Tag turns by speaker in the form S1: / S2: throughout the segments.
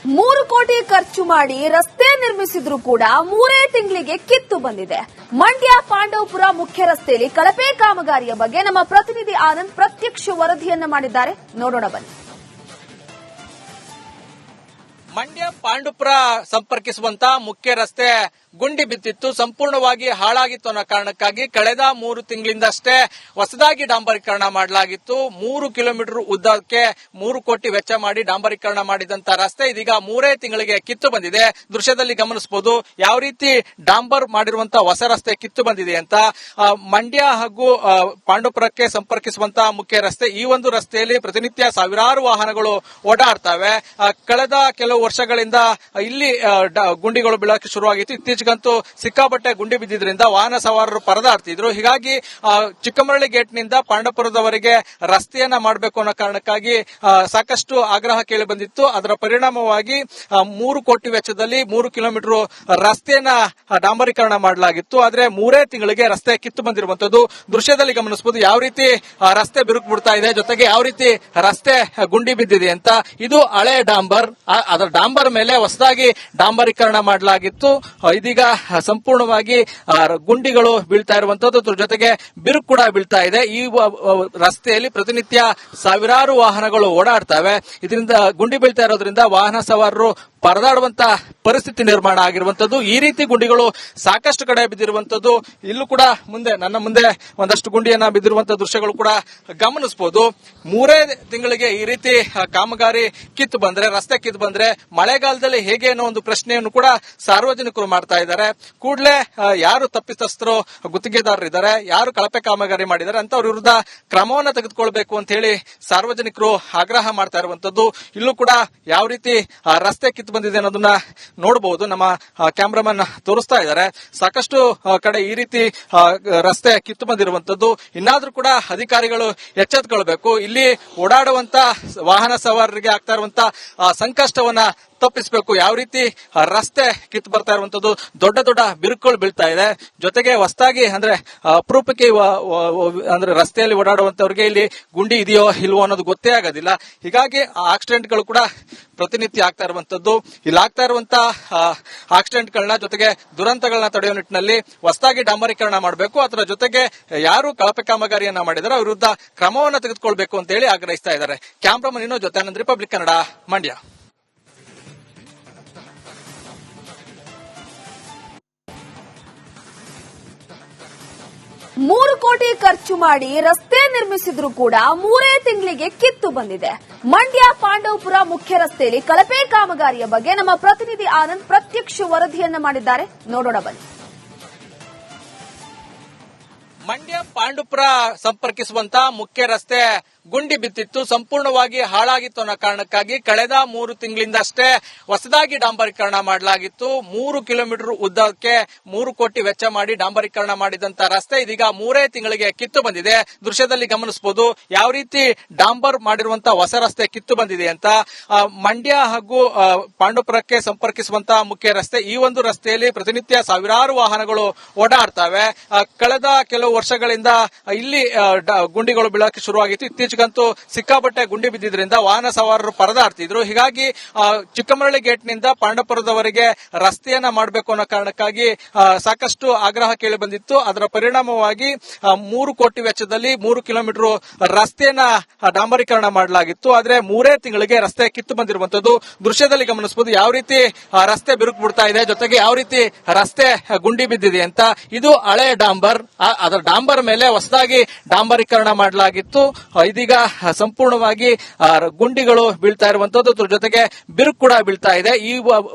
S1: 3 ಕೋಟಿ ಖರ್ಚು ಮಾಡಿ ರಸ್ತೆ ನಿರ್ಮಿಸಿದ್ರು ಕೂಡ 3 ತಿಂಗಳಿಗೆ ಕಿತ್ತು ಬಂದಿದೆ. ಮಂಡ್ಯ ಪಾಂಡವಪುರ ಮುಖ್ಯ ರಸ್ತೆಯಲ್ಲಿ ಕಳಪೆ ಕಾಮಗಾರಿಯ ಬಗ್ಗೆ ನಮ್ಮ ಪ್ರತಿನಿಧಿ ಆನಂದ್ ಪ್ರತ್ಯಕ್ಷ ವರದಿಯನ್ನ ಮಾಡಿದ್ದಾರೆ. ನೋಡೋಣ ಬನ್ನಿ.
S2: ಮಂಡ್ಯ ಪಾಂಡವಪುರ ಸಂಪರ್ಕಿಸುವಂತಹ ಮುಖ್ಯ ರಸ್ತೆ ಗುಂಡಿ ಬಿದ್ದಿತ್ತು, ಸಂಪೂರ್ಣವಾಗಿ ಹಾಳಾಗಿತ್ತು ಅನ್ನೋ ಕಾರಣಕ್ಕಾಗಿ ಕಳೆದ 3 ತಿಂಗಳಿಂದಷ್ಟೇ ಹೊಸದಾಗಿ ಡಾಂಬರೀಕರಣ ಮಾಡಲಾಗಿತ್ತು. 3 ಕಿಲೋಮೀಟರ್ ಉದ್ದಕ್ಕೆ 3 ಕೋಟಿ ವೆಚ್ಚ ಮಾಡಿ ಡಾಂಬರೀಕರಣ ಮಾಡಿದಂತ ರಸ್ತೆ ಇದೀಗ 3 ತಿಂಗಳಿಗೆ ಕಿತ್ತು ಬಂದಿದೆ. ದೃಶ್ಯದಲ್ಲಿ ಗಮನಿಸಬಹುದು ಯಾವ ರೀತಿ ಡಾಂಬರ್ ಮಾಡಿರುವಂತಹ ಹೊಸ ರಸ್ತೆ ಕಿತ್ತು ಬಂದಿದೆ ಅಂತ. ಮಂಡ್ಯ ಹಾಗೂ ಪಾಂಡವಪುರಕ್ಕೆ ಸಂಪರ್ಕಿಸುವಂತಹ ಮುಖ್ಯ ರಸ್ತೆ, ಈ ಒಂದು ರಸ್ತೆಯಲ್ಲಿ ಪ್ರತಿನಿತ್ಯ ಸಾವಿರಾರು ವಾಹನಗಳು ಓಡಾಡ್ತವೆ. ಕಳೆದ ಕೆಲವು ವರ್ಷಗಳಿಂದ ಇಲ್ಲಿ ಗುಂಡಿಗಳು ಬೀಳಕ್ಕೆ ಶುರುವಾಗಿತ್ತು. ಇತ್ತೀಚೆಗಂತೂ ಸಿಕ್ಕಾಪಟ್ಟೆ ಗುಂಡಿ ಬಿದ್ದಿದ್ರಿಂದ ವಾಹನ ಸವಾರರು ಪರದಾಡ್ತಿದ್ರು. ಹೀಗಾಗಿ ಚಿಕ್ಕಮರಳಿ ಗೇಟ್ ನಿಂದ ಪಾಂಡವಪುರದವರೆಗೆ ರಸ್ತೆಯನ್ನ ಮಾಡಬೇಕು ಅನ್ನೋ ಕಾರಣಕ್ಕಾಗಿ ಸಾಕಷ್ಟು ಆಗ್ರಹ ಕೇಳಿ ಬಂದಿತ್ತು. ಅದರ ಪರಿಣಾಮವಾಗಿ 3 ಕೋಟಿ ವೆಚ್ಚದಲ್ಲಿ 3 ಕಿಲೋಮೀಟರ್ ರಸ್ತೆಯನ್ನ ಡಾಂಬರೀಕರಣ ಮಾಡಲಾಗಿತ್ತು. ಆದ್ರೆ 3 ತಿಂಗಳಿಗೆ ರಸ್ತೆ ಕಿತ್ತು ಬಂದಿರುವಂತದ್ದು ದೃಶ್ಯದಲ್ಲಿ ಗಮನಿಸಬಹುದು. ಯಾವ ರೀತಿ ರಸ್ತೆ ಬಿರುಕು ಬಿಡ್ತಾ ಇದೆ, ಜೊತೆಗೆ ಯಾವ ರೀತಿ ರಸ್ತೆ ಗುಂಡಿ ಬಿದ್ದಿದೆ ಅಂತ. ಇದು ಹಳೆ ಡಾಂಬರ್, ಅದರ ಡಾಂಬರ್ ಮೇಲೆ ಹೊಸದಾಗಿ ಡಾಂಬರೀಕರಣ ಮಾಡಲಾಗಿತ್ತು. ಇದೀಗ ಸಂಪೂರ್ಣವಾಗಿ ಗುಂಡಿಗಳು ಬೀಳ್ತಾ ಇರುವಂತದ್ದು, ಜೊತೆಗೆ ಬಿರುಕು ಕೂಡ ಬೀಳ್ತಾ ಇದೆ. ಈ ರಸ್ತೆಯಲ್ಲಿ ಪ್ರತಿನಿತ್ಯ ಸಾವಿರಾರು ವಾಹನಗಳು ಓಡಾಡ್ತವೆ. ಇದರಿಂದ ಗುಂಡಿ ಬೀಳ್ತಾ ಇರೋದ್ರಿಂದ ವಾಹನ ಸವಾರರು ಪರದಾಡುವಂತ ಪರಿಸ್ಥಿತಿ ನಿರ್ಮಾಣ ಆಗಿರುವಂತದ್ದು. ಈ ರೀತಿ ಗುಂಡಿಗಳು ಸಾಕಷ್ಟು ಕಡೆ ಬಿದ್ದಿರುವಂತದ್ದು. ಇಲ್ಲೂ ಕೂಡ ನನ್ನ ಮುಂದೆ ಒಂದಷ್ಟು ಗುಂಡಿಯನ್ನ ಬಿದ್ದಿರುವಂತಹ ದೃಶ್ಯಗಳು ಕೂಡ ಗಮನಿಸಬಹುದು. 3 ತಿಂಗಳಿಗೆ ಈ ರೀತಿ ಕಾಮಗಾರಿ ಕಿತ್ತು ಬಂದ್ರೆ, ರಸ್ತೆ ಕಿತ್ತು ಬಂದ್ರೆ ಮಳೆಗಾಲದಲ್ಲಿ ಹೇಗೆ ಅನ್ನೋ ಒಂದು ಪ್ರಶ್ನೆಯನ್ನು ಕೂಡ ಸಾರ್ವಜನಿಕರು ಮಾಡ್ತಾ ಇದ್ದಾರೆ. ಕೂಡಲೇ ಯಾರು ತಪ್ಪಿತಸ್ಥರು ಗುತ್ತಿಗೆದಾರರಿದ್ದಾರೆ, ಯಾರು ಕಳಪೆ ಕಾಮಗಾರಿ ಮಾಡಿದ್ದಾರೆ ಅಂತವ್ರ ವಿರುದ್ಧ ಕ್ರಮವನ್ನು ತೆಗೆದುಕೊಳ್ಬೇಕು ಅಂತ ಹೇಳಿ ಸಾರ್ವಜನಿಕರು ಆಗ್ರಹ ಮಾಡ್ತಾ ಇರುವಂತದ್ದು. ಇಲ್ಲೂ ಕೂಡ ಯಾವ ರೀತಿ ರಸ್ತೆ ಕಿತ್ತು ಬಂದಿದೆ ಅನ್ನೋದನ್ನ ನೋಡಬಹುದು. ನಮ್ಮ ಕ್ಯಾಮ್ರಾಮನ್ ತೋರಿಸ್ತಾ ಇದ್ದಾರೆ. ಸಾಕಷ್ಟು ಕಡೆ ಈ ರೀತಿ ರಸ್ತೆ ಕಿತ್ತು ಬಂದಿರುವಂತದ್ದು. ಇನ್ನಾದ್ರೂ ಕೂಡ ಅಧಿಕಾರಿಗಳು ಎಚ್ಚೆತ್ತುಕೊಳ್ಬೇಕು. ಇಲ್ಲಿ ಓಡಾಡುವಂತ ವಾಹನ ಸವಾರರಿಗೆ ಆಗ್ತಾ ಇರುವಂತ ಸಂಕಷ್ಟವನ್ನ ತಪ್ಪಿಸಬೇಕು. ಯಾವ ರೀತಿ ರಸ್ತೆ ಕಿತ್ತು ಬರ್ತಾ ಇರುವಂತದ್ದು, ದೊಡ್ಡ ದೊಡ್ಡ ಬಿರುಕುಗಳು ಬೀಳ್ತಾ ಇದೆ. ಜೊತೆಗೆ ಹೊಸದಾಗಿ ಅಂದ್ರೆ ಅಪರೂಪಕ್ಕೆ ಅಂದ್ರೆ ರಸ್ತೆಯಲ್ಲಿ ಓಡಾಡುವಂತವ್ರಿಗೆ ಇಲ್ಲಿ ಗುಂಡಿ ಇದೆಯೋ ಇಲ್ವೋ ಅನ್ನೋದು ಗೊತ್ತೇ ಆಗೋದಿಲ್ಲ. ಹೀಗಾಗಿ ಆಕ್ಸಿಡೆಂಟ್ಗಳು ಕೂಡ ಪ್ರತಿನಿತ್ಯ ಆಗ್ತಾ ಇರುವಂತದ್ದು. ಇಲ್ಲಿ ಆಗ್ತಾ ಇರುವಂತಹ ಆಕ್ಸಿಡೆಂಟ್ಗಳನ್ನ, ಜೊತೆಗೆ ದುರಂತಗಳನ್ನ ತಡೆಯುವ ನಿಟ್ಟಿನಲ್ಲಿ ಹೊಸದಾಗಿ ಡಾಂಬರೀಕರಣ ಮಾಡಬೇಕು. ಅದರ ಜೊತೆಗೆ ಯಾರು ಕಳಪೆ ಕಾಮಗಾರಿಯನ್ನ ಮಾಡಿದಾರೋ ಅವ್ರ ವಿರುದ್ಧ ಕ್ರಮವನ್ನು ತೆಗೆದುಕೊಳ್ಬೇಕು ಅಂತ ಹೇಳಿ ಆಗ್ರಹಿಸ್ತಾ ಇದ್ದಾರೆ. ಕ್ಯಾಮ್ರಾಮನ್ ಇನ್ನೋ ಜೊತೆ ಆನಂದ್, ರಿಪಬ್ಲಿಕ್ ಕನ್ನಡ, ಮಂಡ್ಯ.
S1: ಮೂರು ಕೋಟಿ ಖರ್ಚು ಮಾಡಿ ರಸ್ತೆ ನಿರ್ಮಿಸಿದ್ರು ಕೂಡ 3 ತಿಂಗಳಿಗೆ ಕಿತ್ತು ಬಂದಿದೆ. ಮಂಡ್ಯ ಪಾಂಡವಪುರ ಮುಖ್ಯ ರಸ್ತೆಯಲ್ಲಿ ಕಳಪೆ ಕಾಮಗಾರಿಯ ಬಗ್ಗೆ ನಮ್ಮ ಪ್ರತಿನಿಧಿ ಆನಂದ್ ಪ್ರತ್ಯಕ್ಷ ವರದಿಯನ್ನ ಮಾಡಿದ್ದಾರೆ. ನೋಡೋಣ ಬನ್ನಿ.
S2: ಮಂಡ್ಯ ಪಾಂಡವಪುರ ಸಂಪರ್ಕಿಸುವಂತಹ ಮುಖ್ಯ ರಸ್ತೆ ಗುಂಡಿ ಬಿದ್ದಿತ್ತು, ಸಂಪೂರ್ಣವಾಗಿ ಹಾಳಾಗಿತ್ತು ಅನ್ನೋ ಕಾರಣಕ್ಕಾಗಿ ಕಳೆದ 3 ತಿಂಗಳಿಂದಷ್ಟೇ ಹೊಸದಾಗಿ ಡಾಂಬರೀಕರಣ ಮಾಡಲಾಗಿತ್ತು. 3 ಕಿಲೋಮೀಟರ್ ಉದ್ದಕ್ಕೆ 3 ಕೋಟಿ ವೆಚ್ಚ ಮಾಡಿ ಡಾಂಬರೀಕರಣ ಮಾಡಿದಂತ ರಸ್ತೆ ಇದೀಗ 3 ತಿಂಗಳಿಗೆ ಕಿತ್ತು ಬಂದಿದೆ. ದೃಶ್ಯದಲ್ಲಿ ಗಮನಿಸಬಹುದು ಯಾವ ರೀತಿ ಡಾಂಬರ್ ಮಾಡಿರುವಂತಹ ಹೊಸ ರಸ್ತೆ ಕಿತ್ತು ಬಂದಿದೆ ಅಂತ. ಮಂಡ್ಯ ಹಾಗೂ ಪಾಂಡವಪುರಕ್ಕೆ ಸಂಪರ್ಕಿಸುವಂತಹ ಮುಖ್ಯ ರಸ್ತೆ, ಈ ಒಂದು ರಸ್ತೆಯಲ್ಲಿ ಪ್ರತಿನಿತ್ಯ ಸಾವಿರಾರು ವಾಹನಗಳು ಓಡಾಡ್ತವೆ. ಕಳೆದ ಕೆಲವು ವರ್ಷಗಳಿಂದ ಇಲ್ಲಿ ಗುಂಡಿಗಳು ಬೀಳಕ್ಕೆ ಶುರುವಾಗಿತ್ತು. ಇತ್ತೀಚೆಗಂತೂ ಸಿಕ್ಕಾಪಟ್ಟೆ ಗುಂಡಿ ಬಿದ್ದಿದ್ರಿಂದ ವಾಹನ ಸವಾರರು ಪರದಾಡ್ತಿದ್ರು. ಹೀಗಾಗಿ ಚಿಕ್ಕಮರಳಿ ಗೇಟ್ ನಿಂದ ಪಾಂಡವಪುರದವರೆಗೆ ರಸ್ತೆಯನ್ನ ಮಾಡಬೇಕು ಅನ್ನೋ ಕಾರಣಕ್ಕಾಗಿ ಸಾಕಷ್ಟು ಆಗ್ರಹ ಕೇಳಿ ಬಂದಿತ್ತು. ಅದರ ಪರಿಣಾಮವಾಗಿ 3 ಕೋಟಿ ವೆಚ್ಚದಲ್ಲಿ 3 ಕಿಲೋಮೀಟರ್ ರಸ್ತೆಯನ್ನ ಡಾಂಬರೀಕರಣ ಮಾಡಲಾಗಿತ್ತು. ಆದ್ರೆ 3 ತಿಂಗಳಿಗೆ ರಸ್ತೆ ಕಿತ್ತು ಬಂದಿರುವಂತದ್ದು ದೃಶ್ಯದಲ್ಲಿ ಗಮನಿಸಬಹುದು. ಯಾವ ರೀತಿ ರಸ್ತೆ ಬಿರುಕು ಬಿಡ್ತಾ ಇದೆ, ಜೊತೆಗೆ ಯಾವ ರೀತಿ ರಸ್ತೆ ಗುಂಡಿ ಬಿದ್ದಿದೆ ಅಂತ. ಇದು ಹಳೆ ಡಾಂಬರ್, ಅದರ ಡಾಂಬರ್ ಮೇಲೆ ಹೊಸದಾಗಿ ಡಾಂಬರೀಕರಣ ಮಾಡಲಾಗಿತ್ತು. ಇದೀಗ ಸಂಪೂರ್ಣವಾಗಿ ಗುಂಡಿಗಳು ಬೀಳ್ತಾ ಇರುವಂತದ್ದು, ಜೊತೆಗೆ ಬಿರುಕು ಕೂಡ ಬೀಳ್ತಾ ಇದೆ. ಈ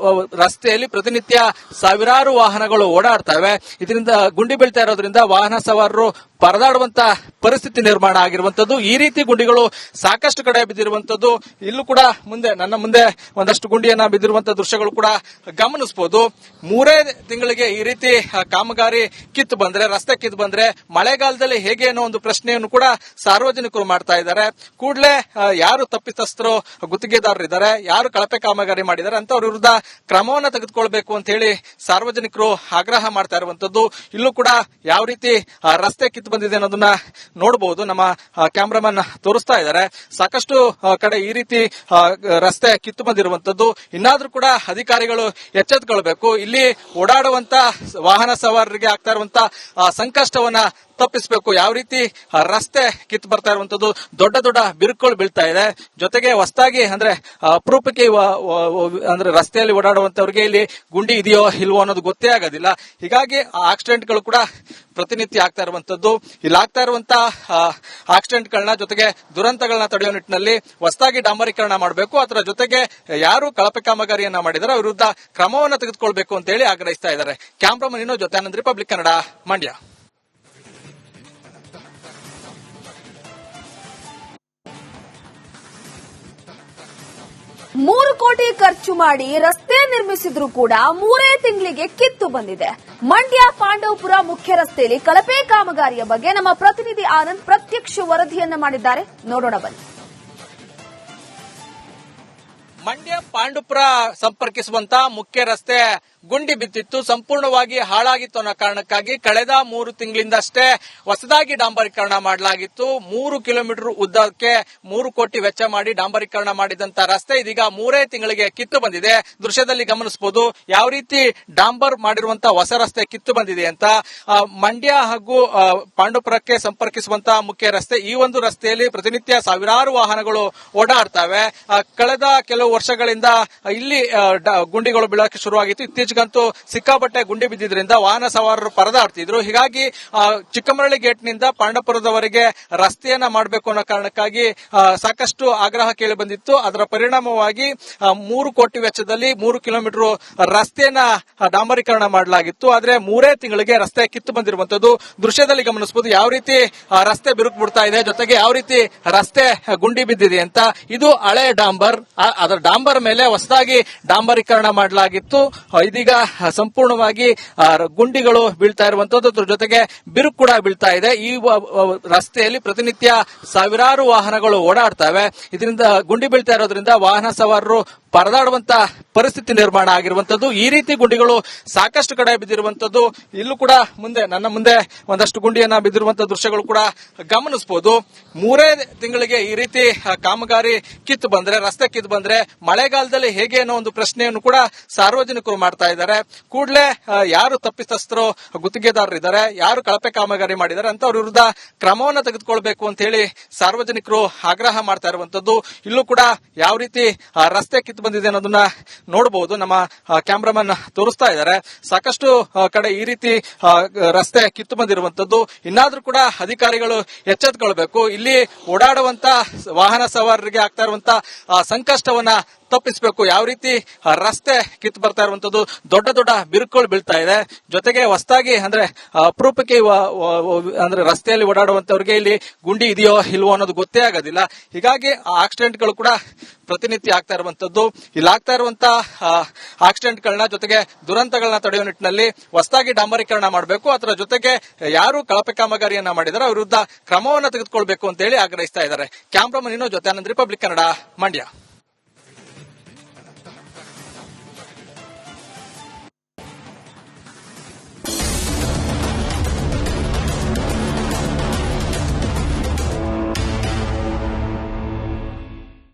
S2: ರಸ್ತೆಯಲ್ಲಿ ಪ್ರತಿನಿತ್ಯ ಸಾವಿರಾರು ವಾಹನಗಳು ಓಡಾಡ್ತವೆ. ಇದರಿಂದ ಗುಂಡಿ ಬೀಳ್ತಾ ಇರೋದ್ರಿಂದ ವಾಹನ ಸವಾರರು ಪರದಾಡುವಂತ ಪರಿಸ್ಥಿತಿ ನಿರ್ಮಾಣ ಆಗಿರುವಂತದ್ದು. ಈ ರೀತಿ ಗುಂಡಿಗಳು ಸಾಕಷ್ಟು ಕಡೆ ಬಿದ್ದಿರುವಂತದ್ದು. ಇಲ್ಲೂ ಕೂಡ ನನ್ನ ಮುಂದೆ ಒಂದಷ್ಟು ಗುಂಡಿಯನ್ನ ಬಿದ್ದಿರುವಂತಹ ದೃಶ್ಯಗಳು ಕೂಡ ಗಮನಿಸಬಹುದು. 3 ತಿಂಗಳಿಗೆ ಈ ರೀತಿ ಕಾಮಗಾರಿ ಕಿತ್ತು ಬಂದ್ರೆ, ರಸ್ತೆ ಕಿತ್ತು ಬಂದ್ರೆ ಮಳೆಗಾಲದಲ್ಲಿ ಹೇಗೆ ಅನ್ನೋ ಒಂದು ಪ್ರಶ್ನೆಯನ್ನು ಕೂಡ ಸಾರ್ವಜನಿಕರು ಮಾಡ್ತಾ ಇದ್ದಾರೆ. ಕೂಡಲೇ ಯಾರು ತಪ್ಪಿತಸ್ಥರು ಗುತ್ತಿಗೆದಾರರಿದ್ದಾರೆ, ಯಾರು ಕಳಪೆ ಕಾಮಗಾರಿ ಮಾಡಿದ್ದಾರೆ ಅಂತವ್ರ ವಿರುದ್ಧ ಕ್ರಮವನ್ನು ತೆಗೆದುಕೊಳ್ಬೇಕು ಅಂತ ಹೇಳಿ ಸಾರ್ವಜನಿಕರು ಆಗ್ರಹ ಮಾಡ್ತಾ ಇರುವಂತದ್ದು. ಇಲ್ಲೂ ಕೂಡ ಯಾವ ರೀತಿ ರಸ್ತೆ ಕಿತ್ತು ಬಂದಿದೆ ಅನ್ನೋದನ್ನ ನೋಡಬಹುದು. ನಮ್ಮ ಕ್ಯಾಮ್ರಾಮನ್ ತೋರಿಸ್ತಾ ಇದ್ದಾರೆ. ಸಾಕಷ್ಟು ಕಡೆ ಈ ರೀತಿ ರಸ್ತೆ ಕಿತ್ತು ಬಂದಿರುವಂತದ್ದು. ಇನ್ನಾದ್ರೂ ಕೂಡ ಅಧಿಕಾರಿಗಳು ಎಚ್ಚೆತ್ತುಕೊಳ್ಬೇಕು. ಇಲ್ಲಿ ಓಡಾಡುವಂತ ವಾಹನ ಸವಾರರಿಗೆ ಆಗ್ತಾ ಇರುವಂತ ಸಂಕಷ್ಟವನ್ನ ತಪ್ಪಿಸಬೇಕು. ಯಾವ ರೀತಿ ರಸ್ತೆ ಕಿತ್ತು ಬರ್ತಾ ಇರುವಂತದ್ದು, ದೊಡ್ಡ ದೊಡ್ಡ ಬಿರುಕುಗಳು ಬೀಳ್ತಾ ಇದೆ. ಜೊತೆಗೆ ಹೊಸದಾಗಿ ಅಂದ್ರೆ ಅಪರೂಪಕ್ಕೆ ಅಂದ್ರೆ ರಸ್ತೆಯಲ್ಲಿ ಓಡಾಡುವಂತವ್ರಿಗೆ ಇಲ್ಲಿ ಗುಂಡಿ ಇದೆಯೋ ಇಲ್ವೋ ಅನ್ನೋದು ಗೊತ್ತೇ ಆಗೋದಿಲ್ಲ. ಹೀಗಾಗಿ ಆಕ್ಸಿಡೆಂಟ್ಗಳು ಕೂಡ ಪ್ರತಿನಿತ್ಯ ಆಗ್ತಾ ಇರುವಂತದ್ದು. ಇಲ್ಲಿ ಆಗ್ತಾ ಇರುವಂತಹ ಆಕ್ಸಿಡೆಂಟ್ಗಳನ್ನ ಜೊತೆಗೆ ದುರಂತಗಳನ್ನ ತಡೆಯೋ ನಿಟ್ಟಿನಲ್ಲಿ ಹೊಸದಾಗಿ ಡಾಂಬರೀಕರಣ ಮಾಡಬೇಕು. ಅದರ ಜೊತೆಗೆ ಯಾರು ಕಳಪೆ ಕಾಮಗಾರಿಯನ್ನ ಮಾಡಿದಾರೆ ಅವರ ವಿರುದ್ಧ ಕ್ರಮವನ್ನ ತೆಗೆದುಕೊಳ್ಬೇಕು ಅಂತ ಹೇಳಿ ಆಗ್ರಹಿಸ್ತಾ ಇದ್ದಾರೆ. ಕ್ಯಾಮ್ರಾಮನ್ ಇನ್ನೋ ಜೊತೆ ಆನಂದ್, ರಿಪಬ್ಲಿಕ್ ಕನ್ನಡ, ಮಂಡ್ಯ.
S1: $3 ಕೋಟಿ ಖರ್ಚು ಮಾಡಿ ರಸ್ತೆ ನಿರ್ಮಿಸಿದ್ರೂ ಕೂಡ 3 ತಿಂಗಳಿಗೆ ಕಿತ್ತು ಬಂದಿದೆ. ಮಂಡ್ಯ ಪಾಂಡವಪುರ ಮುಖ್ಯ ರಸ್ತೆಯಲ್ಲಿ ಕಳಪೆ ಕಾಮಗಾರಿಯ ಬಗ್ಗೆ ನಮ್ಮ ಪ್ರತಿನಿಧಿ ಆನಂದ್ ಪ್ರತ್ಯಕ್ಷ ವರದಿಯನ್ನ ಮಾಡಿದ್ದಾರೆ. ನೋಡೋಣ ಬನ್ನಿ.
S2: ಮಂಡ್ಯ ಪಾಂಡವಪುರ ಸಂಪರ್ಕಿಸುವಂತ ಮುಖ್ಯ ರಸ್ತೆ ಗುಂಡಿ ಬಿದ್ದಿತ್ತು, ಸಂಪೂರ್ಣವಾಗಿ ಹಾಳಾಗಿತ್ತು ಅನ್ನೋ ಕಾರಣಕ್ಕಾಗಿ ಕಳೆದ 3 ತಿಂಗಳಿಂದಷ್ಟೇ ಹೊಸದಾಗಿ ಡಾಂಬರೀಕರಣ ಮಾಡಲಾಗಿತ್ತು. 3 ಕಿಲೋಮೀಟರ್ ಉದ್ದಕ್ಕೆ 3 ಕೋಟಿ ವೆಚ್ಚ ಮಾಡಿ ಡಾಂಬರೀಕರಣ ಮಾಡಿದಂತ ರಸ್ತೆ ಇದೀಗ 3 ತಿಂಗಳಿಗೆ ಕಿತ್ತು ಬಂದಿದೆ. ದೃಶ್ಯದಲ್ಲಿ ಗಮನಿಸಬಹುದು ಯಾವ ರೀತಿ ಡಾಂಬರ್ ಮಾಡಿರುವಂತಹ ಹೊಸ ರಸ್ತೆ ಕಿತ್ತು ಬಂದಿದೆ ಅಂತ. ಮಂಡ್ಯ ಹಾಗೂ ಪಾಂಡವಪುರಕ್ಕೆ ಸಂಪರ್ಕಿಸುವಂತಹ ಮುಖ್ಯ ರಸ್ತೆ, ಈ ಒಂದು ರಸ್ತೆಯಲ್ಲಿ ಪ್ರತಿನಿತ್ಯ ಸಾವಿರಾರು ವಾಹನಗಳು ಓಡಾಡ್ತವೆ. ಕಳೆದ ಕೆಲವು ವರ್ಷಗಳಿಂದ ಇಲ್ಲಿ ಗುಂಡಿಗಳು ಬೀಳಕ್ಕೆ ಶುರುವಾಗಿತ್ತು. ಇತ್ತೀಚೆಗಂತೂ ಸಿಕ್ಕಾಪಟ್ಟೆ ಗುಂಡಿ ಬಿದ್ದಿದ್ರಿಂದ ವಾಹನ ಸವಾರರು ಪರದಾಡ್ತಿದ್ರು. ಹೀಗಾಗಿ ಚಿಕ್ಕಮರಳಿ ಗೇಟ್ನಿಂದ ಪಾಂಡವಪುರದವರೆಗೆ ರಸ್ತೆಯನ್ನ ಮಾಡಬೇಕು ಅನ್ನೋ ಕಾರಣಕ್ಕಾಗಿ ಸಾಕಷ್ಟು ಆಗ್ರಹ ಕೇಳಿ ಬಂದಿತ್ತು. ಅದರ ಪರಿಣಾಮವಾಗಿ 3 ಕೋಟಿ ವೆಚ್ಚದಲ್ಲಿ 3 ಕಿಲೋಮೀಟರ್ ರಸ್ತೆಯನ್ನ ಡಾಂಬರೀಕರಣ ಮಾಡಲಾಗಿತ್ತು. ಆದ್ರೆ 3 ತಿಂಗಳಿಗೆ ರಸ್ತೆ ಕಿತ್ತು ಬಂದಿರುವಂತದ್ದು ದೃಶ್ಯದಲ್ಲಿ ಗಮನಿಸಬಹುದು. ಯಾವ ರೀತಿ ರಸ್ತೆ ಬಿರುಕು ಬಿಡ್ತಾ ಇದೆ, ಜೊತೆಗೆ ಯಾವ ರೀತಿ ರಸ್ತೆ ಗುಂಡಿ ಬಿದ್ದಿದೆ ಅಂತ. ಇದು ಹಳೆ ಡಾಂಬರ್, ಅದರ ಡಾಂಬರ್ ಮೇಲೆ ಹೊಸದಾಗಿ ಡಾಂಬರೀಕರಣ ಮಾಡಲಾಗಿತ್ತು. ಇದೀಗ ಸಂಪೂರ್ಣವಾಗಿ ಗುಂಡಿಗಳು ಬೀಳ್ತಾ ಇರುವಂತದ್ದು, ಅದ್ರ ಜೊತೆಗೆ ಬಿರುಕು ಕೂಡ ಬೀಳ್ತಾ ಇದೆ. ಈ ರಸ್ತೆಯಲ್ಲಿ ಪ್ರತಿನಿತ್ಯ ಸಾವಿರಾರು ವಾಹನಗಳು ಓಡಾಡ್ತವೆ. ಇದರಿಂದ ಗುಂಡಿ ಬೀಳ್ತಾ ಇರೋದ್ರಿಂದ ವಾಹನ ಸವಾರರು ಪರದಾಡುವಂತ ಪರಿಸ್ಥಿತಿ ನಿರ್ಮಾಣ ಆಗಿರುವಂತದ್ದು. ಈ ರೀತಿ ಗುಂಡಿಗಳು ಸಾಕಷ್ಟು ಕಡೆ ಬಿದ್ದಿರುವಂತದ್ದು. ಇಲ್ಲೂ ಕೂಡ ನನ್ನ ಮುಂದೆ ಒಂದಷ್ಟು ಗುಂಡಿಯನ್ನ ಬಿದ್ದಿರುವಂತಹ ದೃಶ್ಯಗಳು ಕೂಡ ಗಮನಿಸಬಹುದು. 3 ತಿಂಗಳಿಗೆ ಈ ರೀತಿ ಕಾಮಗಾರಿ ಕಿತ್ತು ಬಂದ್ರೆ, ರಸ್ತೆ ಕಿತ್ತು ಬಂದ್ರೆ ಮಳೆಗಾಲದಲ್ಲಿ ಹೇಗೆ ಅನ್ನೋ ಒಂದು ಪ್ರಶ್ನೆಯನ್ನು ಕೂಡ ಸಾರ್ವಜನಿಕರು ಮಾಡ್ತಾ ಇದ್ದಾರೆ. ಕೂಡಲೇ ಯಾರು ತಪ್ಪಿತಸ್ಥರು ಗುತ್ತಿಗೆದಾರರು ಇದ್ದಾರೆ, ಯಾರು ಕಳಪೆ ಕಾಮಗಾರಿ ಮಾಡಿದ್ದಾರೆ ಅಂತ ಅವ್ರ ವಿರುದ್ಧ ಕ್ರಮವನ್ನ ತೆಗೆದುಕೊಳ್ಬೇಕು ಅಂತ ಹೇಳಿ ಸಾರ್ವಜನಿಕರು ಆಗ್ರಹ ಮಾಡ್ತಾ ಇರುವಂತದ್ದು. ಇಲ್ಲೂ ಕೂಡ ಯಾವ ರೀತಿ ರಸ್ತೆ ಕಿತ್ತು ಬಂದಿದೆ ಅನ್ನೋದನ್ನ ನೋಡಬಹುದು. ನಮ್ಮ ಕ್ಯಾಮ್ರಾಮನ್ ತೋರಿಸ್ತಾ ಇದ್ದಾರೆ. ಸಾಕಷ್ಟು ಕಡೆ ಈ ರೀತಿ ರಸ್ತೆ ಕಿತ್ತು ಬಂದಿರುವಂತದ್ದು. ಇನ್ನಾದ್ರೂ ಕೂಡ ಅಧಿಕಾರಿಗಳು ಎಚ್ಚೆತ್ತುಕೊಳ್ಬೇಕು. ಇಲ್ಲಿ ಓಡಾಡುವಂತ ವಾಹನ ಸವಾರರಿಗೆ ಆಗ್ತಾ ಇರುವಂತ ಸಂಕಷ್ಟವನ್ನ ತಪ್ಪಿಸಬೇಕು. ಯಾವ ರೀತಿ ರಸ್ತೆ ಕಿತ್ತು ಬರ್ತಾ ಇರುವಂತದ್ದು, ದೊಡ್ಡ ದೊಡ್ಡ ಬಿರುಕುಗಳು ಬೀಳ್ತಾ ಇದೆ. ಜೊತೆಗೆ ಹೊಸದಾಗಿ ಅಂದ್ರೆ ಅಪರೂಪಕ್ಕೆ ಅಂದ್ರೆ ರಸ್ತೆಯಲ್ಲಿ ಓಡಾಡುವಂತವ್ರಿಗೆ ಇಲ್ಲಿ ಗುಂಡಿ ಇದೆಯೋ ಇಲ್ವೋ ಅನ್ನೋದು ಗೊತ್ತೇ ಆಗೋದಿಲ್ಲ. ಹೀಗಾಗಿ ಆಕ್ಸಿಡೆಂಟ್ಗಳು ಕೂಡ ಪ್ರತಿನಿತ್ಯ ಆಗ್ತಾ ಇರುವಂತದ್ದು. ಇಲ್ಲಿ ಆಗ್ತಾ ಇರುವಂತಹ ಆಕ್ಸಿಡೆಂಟ್ಗಳನ್ನ ಜೊತೆಗೆ ದುರಂತಗಳನ್ನ ತಡೆಯೋ ನಿಟ್ಟಿನಲ್ಲಿ ಹೊಸದಾಗಿ ಡಾಂಬರೀಕರಣ ಮಾಡಬೇಕು. ಅದರ ಜೊತೆಗೆ ಯಾರು ಕಳಪೆ ಕಾಮಗಾರಿಯನ್ನ ಮಾಡಿದಾರೆ ಅವರ ವಿರುದ್ಧ ಕ್ರಮವನ್ನ ತೆಗೆದುಕೊಳ್ಬೇಕು ಅಂತ ಹೇಳಿ ಆಗ್ರಹಿಸ್ತಾ ಇದ್ದಾರೆ. ಕ್ಯಾಮ್ರಾಮನ್ ಇನ್ನೋ ಜೊತೆ ಆನಂದ್, ರಿಪಬ್ಲಿಕ್ ಕನ್ನಡ, ಮಂಡ್ಯ.